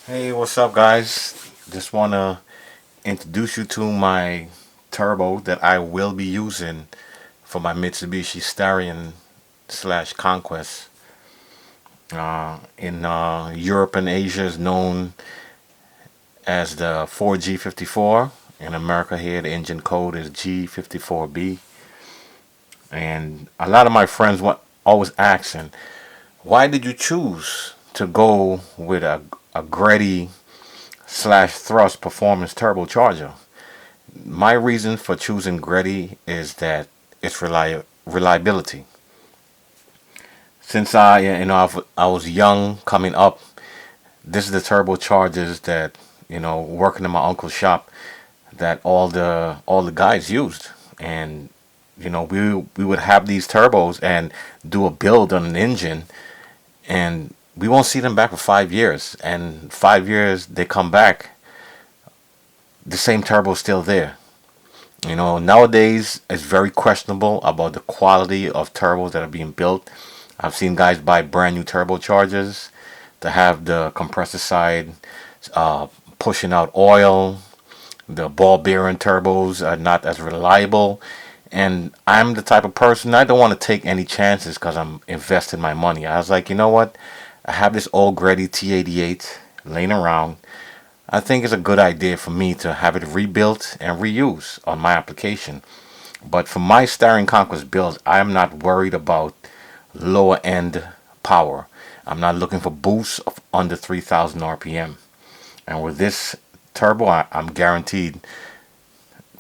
Hey, what's up, guys? Just want to introduce you to my turbo that I will be using for my Mitsubishi Starion slash Conquest. In Europe and Asia is known as the 4G54. In America here, the engine code is G54B. And a lot of my friends always asking, why did you choose to go with a Greddy slash thrust performance turbocharger? My reason for choosing Greddy is that it's reliability. Since I was young coming up, this is the turbochargers that working in my uncle's shop that all the guys used, and we would have these turbos and do a build on an engine, and we won't see them back for 5 years. And 5 years they come back, the same turbo's still there. Nowadays it's very questionable about the quality of turbos that are being built. I've seen guys buy brand new turbochargers to have the compressor side uh, pushing out oil. The ball bearing turbos are not as reliable. And I'm the type of person, I don't want to take any chances because I'm investing my money. I was like, you know what? I have this old Greddy T88 laying around. I think it's a good idea for me to have it rebuilt and reused on my application. But for my Starion Conquest builds, I am not worried about lower end power. I'm not looking for boosts of under 3,000 RPM. And with this turbo, I'm guaranteed,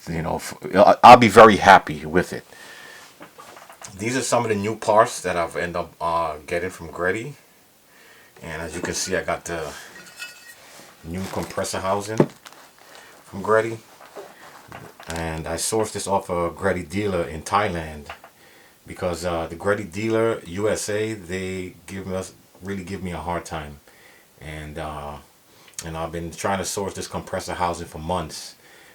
I'll be very happy with it. These are some of the new parts that I've ended up getting from Greddy. And as you can see, I got the new compressor housing from Greddy. And I sourced this off a Greddy dealer in Thailand because the Greddy dealer USA, they really give me a hard time, and I've been trying to source this compressor housing for months.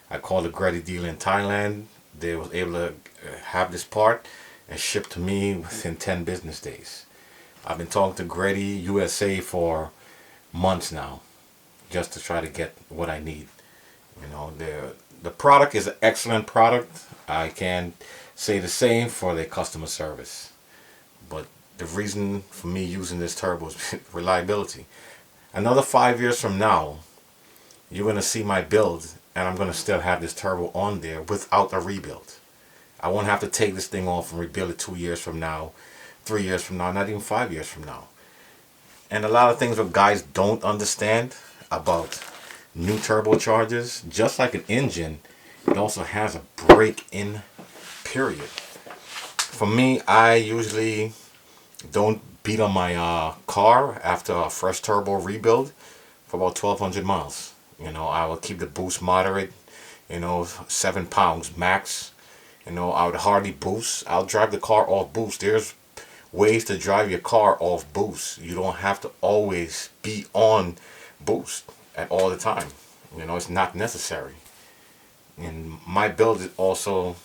I called the Greddy dealer in Thailand. They was able to have this part and ship to me within 10 business days. I've been talking to Greddy USA for months now, just to try to get what I need. The product is an excellent product. I can say the same for their customer service. But the reason for me using this turbo is reliability. Another 5 years from now, you're going to see my build, and I'm going to still have this turbo on there without a rebuild. I won't have to take this thing off and rebuild it 2 years from now, 3 years from now, not even 5 years from now. And a lot of things that guys don't understand about new turbochargers, just like an engine, it also has a break-in period. For me, I usually don't beat on my car after a fresh turbo rebuild for about 1,200 miles. I will keep the boost moderate, 7 pounds max. I would hardly boost. I'll drive the car off boost. There's ways to drive your car off boost. You don't have to always be on boost at all the time. It's not necessary. And my build is also,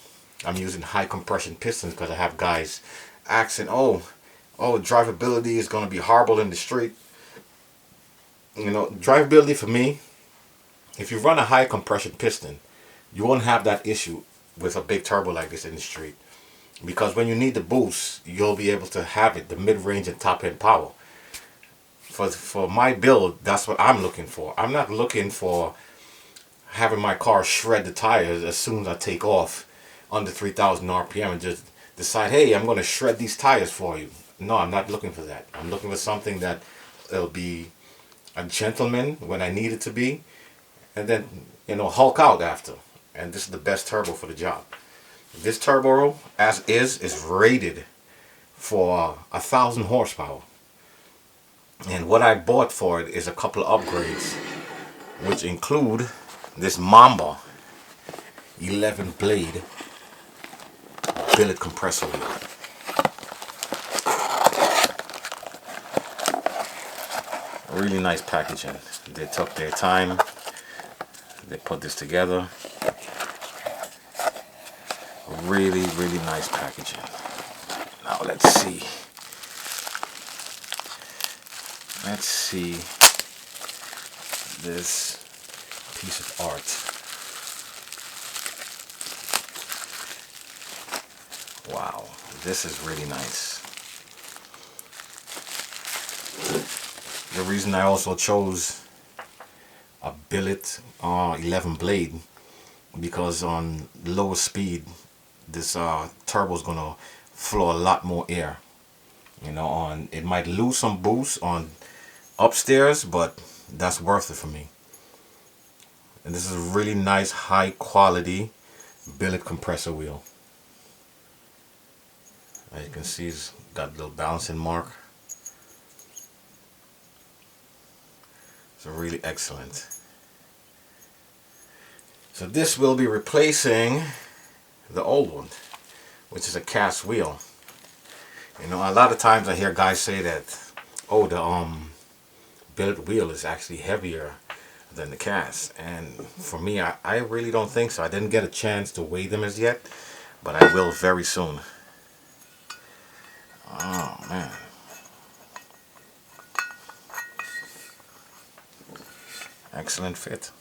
I'm using high compression pistons because I have guys asking, drivability is going to be horrible in the street. Drivability for me, if you run a high compression piston, you won't have that issue with a big turbo like this in the street. Because when you need the boost, you'll be able to have it, the mid-range and top-end power. For my build, that's what I'm looking for. I'm not looking for having my car shred the tires as soon as I take off under 3,000 RPM and just decide, hey, I'm going to shred these tires for you. No, I'm not looking for that. I'm looking for something that it'll be a gentleman when I need it to be, and then, Hulk out after. And this is the best turbo for the job. This turbo, as is rated for 1,000 horsepower. And what I bought for it is a couple of upgrades, which include this Mamba 11 blade billet compressor wheel. Really nice packaging. They took their time. They put this together. Really, really nice packaging. Now let's see. this piece of art. Wow, this is really nice. The reason I also chose a Billet 11 blade, because on lower speed this turbo is gonna flow a lot more air. You know, it might lose some boost on upstairs, but that's worth it for me. And this is a really nice high quality Billet compressor wheel. As you can see, it's got a little balancing mark. So really excellent. So this will be replacing the old one, which is a cast wheel. You know, a lot of times I hear guys say that, oh, the Billet wheel is actually heavier than the cast, and for me, I really don't think so. I didn't get a chance to weigh them as yet, but I will very soon. Oh man, excellent fit.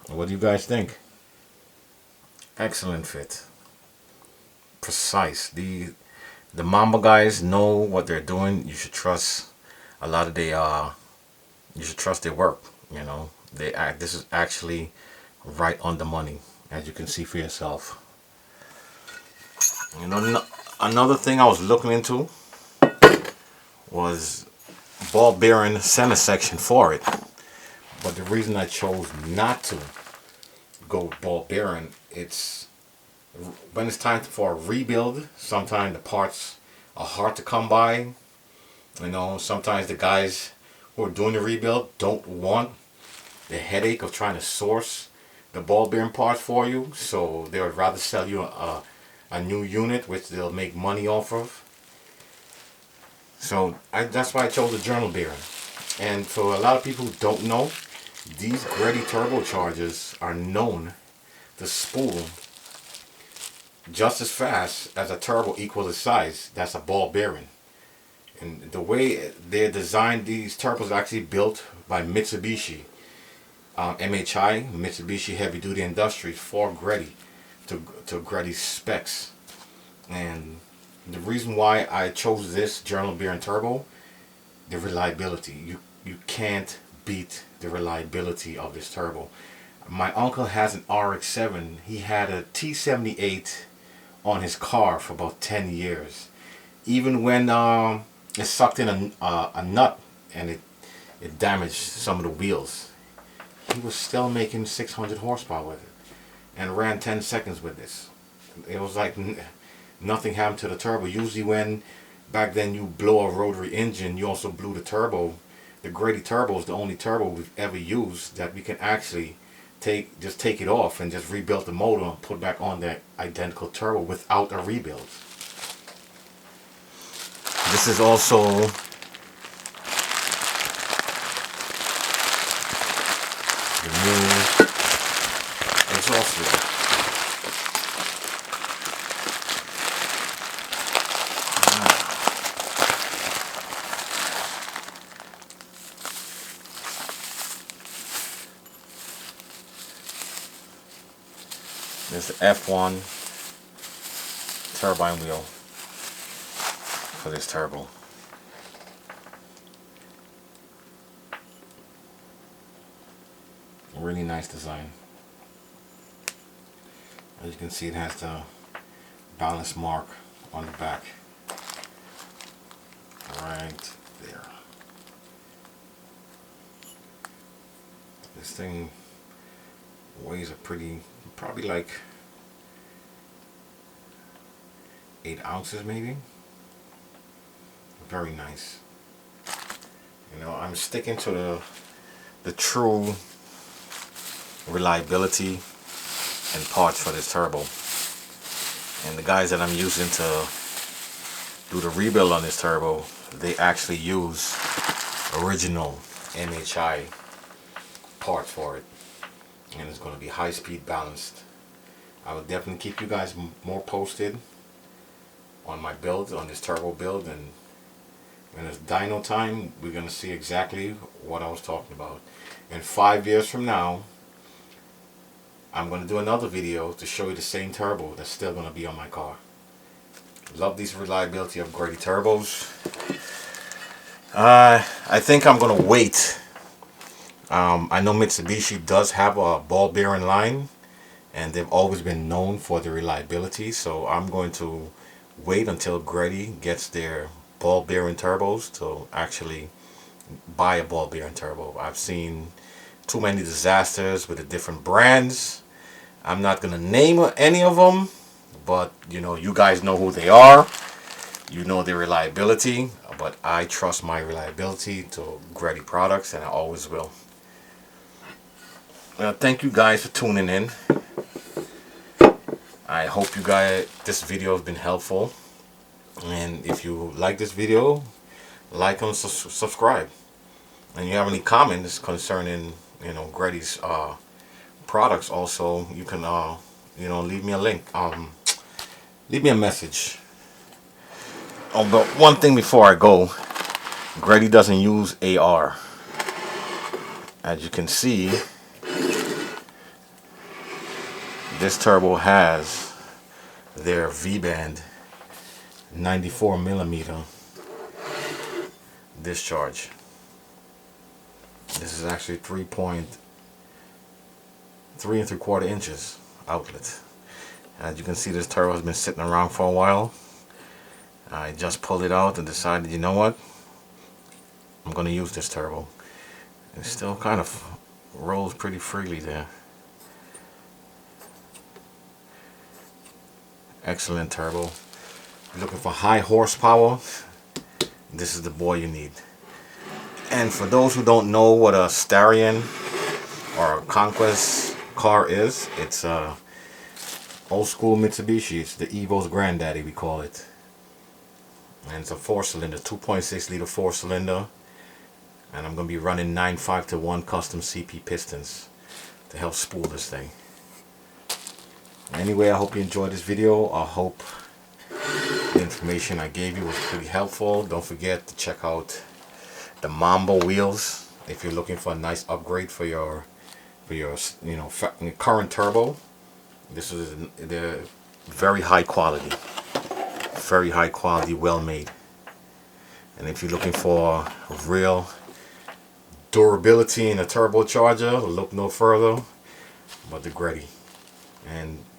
What do you guys think? Excellent fit, precise. The Mamba guys know what they're doing. You should trust a lot of you should trust their work. You know, this is actually right on the money, as you can see for yourself. You know, another thing I was looking into was ball bearing center section for it, but the reason I chose not to go with ball bearing, it's when it's time for a rebuild, sometimes the parts are hard to come by. You know, sometimes the guys who are doing the rebuild don't want the headache of trying to source the ball bearing parts for you, so they would rather sell you a new unit which they'll make money off of. So that's why I chose the journal bearing. And for a lot of people who don't know, these Greddy turbochargers are known to spool just as fast as a turbo equal its size. That's a ball bearing. And the way they're designed, these turbos are actually built by Mitsubishi, MHI, Mitsubishi Heavy Duty Industries, for Greddy, to Greddy specs. And the reason why I chose this journal bearing turbo, the reliability. You can't beat the reliability of this turbo. My uncle has an RX-7. He had a T78 on his car for about 10 years. Even when it sucked in a nut and it damaged some of the wheels, he was still making 600 horsepower with it and ran 10 seconds with this. It was like nothing happened to the turbo. Usually when back then you blow a rotary engine, you also blew the turbo. The Greddy turbo is the only turbo we've ever used that we can actually just take it off and just rebuild the motor and put back on that identical turbo without a rebuild. This is also the new exhaust wheel. There's the F1 turbine wheel for this turbo. Really nice design. As you can see, it has the balance mark on the back right there. This thing weighs probably like 8 ounces maybe. Very nice. You know, I'm sticking to the true reliability and parts for this turbo. And the guys that I'm using to do the rebuild on this turbo, they actually use original MHI parts for it. And it's going to be high speed balanced. I will definitely keep you guys more posted on my build, on this turbo build, and when it's dyno time, we're gonna see exactly what I was talking about. And 5 years from now, I'm gonna do another video to show you the same turbo that's still gonna be on my car. Love these reliability of Greddy turbos. I think I'm gonna wait. I know Mitsubishi does have a ball bearing line, and they've always been known for their reliability, so I'm going to wait until Greddy gets their ball bearing turbos to actually buy a ball bearing turbo. I've seen too many disasters with the different brands. I'm not gonna name any of them, but you know, you guys know who they are. You know their reliability, but I trust my reliability to Greddy products, and I always will. Thank you guys for tuning in. I hope you guys, this video has been helpful, and if you like this video, like and subscribe. And you have any comments concerning, you know, Greddy's products, also you can you know, leave me a link, leave me a message. Oh, but one thing before I go, Greddy doesn't use AR. As you can see, this turbo has their V-band 94mm discharge. This is actually 3 3¾ inches outlet. As you can see, this turbo has been sitting around for a while. I just pulled it out and decided, you know what, I'm going to use this turbo. It still kind of rolls pretty freely there. Excellent turbo. If you're looking for high horsepower, this is the boy you need. And for those who don't know what a Starion or a Conquest car is, it's a old school Mitsubishi. It's the Evo's granddaddy, we call it. And it's a 4-cylinder, 2.6 liter 4-cylinder. And I'm going to be running 9.5-to-1 custom CP pistons to help spool this thing. Anyway, I hope you enjoyed this video. I hope the information I gave you was pretty helpful. Don't forget to check out the Mambo wheels if you're looking for a nice upgrade for your you know, current turbo. This is the very high quality, well made. And if you're looking for real durability in a turbocharger, look no further but the Greddy. And